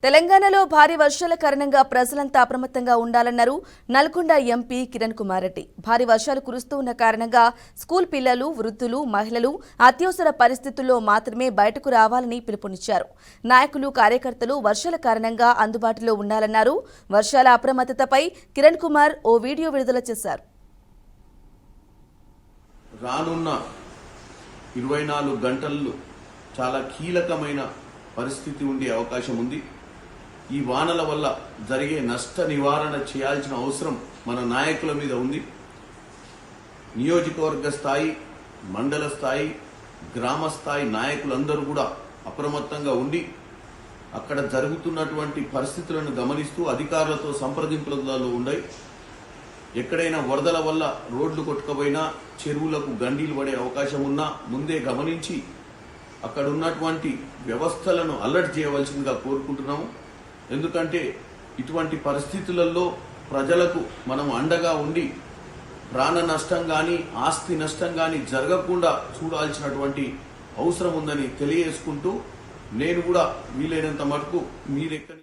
తెలంగాణలో భారీ వర్షాల కారణంగా ప్రజలంతా అప్రమత్తంగా ఉండాలన్నారు నల్గొండ ఎంపీ కిరణ్ కుమార్ రెడ్డి. భారీ వర్షాలు కురుస్తూ ఉన్న కారణంగా స్కూల్ పిల్లలు, వృద్ధులు, మహిళలు అత్యవసర పరిస్థితుల్లో మాత్రమే బయటకు రావాలని పిలుపునిచ్చారు. నాయకులు, కార్యకర్తలు వర్షాల కారణంగా అందుబాటులో ఉండాలన్నారు. వర్షాల అప్రమత్తతపై కిరణ్ కుమార్ ఓ వీడియో విడుదల చేశారు. రానున్న 24 గంటల్లో చాలా కీలకమైన పరిస్థితి ఉండే అవకాశం ఉంది. ఈ వానల వల్ల జరిగే నష్ట నివారణ చేయాల్సిన అవసరం మన నాయకుల మీద ఉంది. నియోజకవర్గ స్థాయి, మండల స్థాయి, గ్రామ స్థాయి నాయకులందరూ కూడా అప్రమత్తంగా ఉండి అక్కడ జరుగుతున్నటువంటి పరిస్థితులను గమనిస్తూ అధికారులతో సంప్రదింపులలో ఉన్నాయి. ఎక్కడైనా వరదల వల్ల రోడ్లు కొట్టుకుపోయినా, చెరువులకు గండీలు పడే అవకాశం ఉన్నా ముందే గమనించి అక్కడ ఉన్నటువంటి వ్యవస్థలను అలర్ట్ చేయవలసిందిగా కోరుకుంటున్నాము. ఎందుకంటే ఇటువంటి పరిస్థితులలో ప్రజలకు మనం అండగా ఉండి ప్రాణ నష్టం కానీ, ఆస్తి నష్టం కానీ జరగకుండా చూడాల్సినటువంటి అవసరం ఉందని తెలియజేసుకుంటూ, నేను కూడా వీలైనంత మటుకు మీరెక్కడి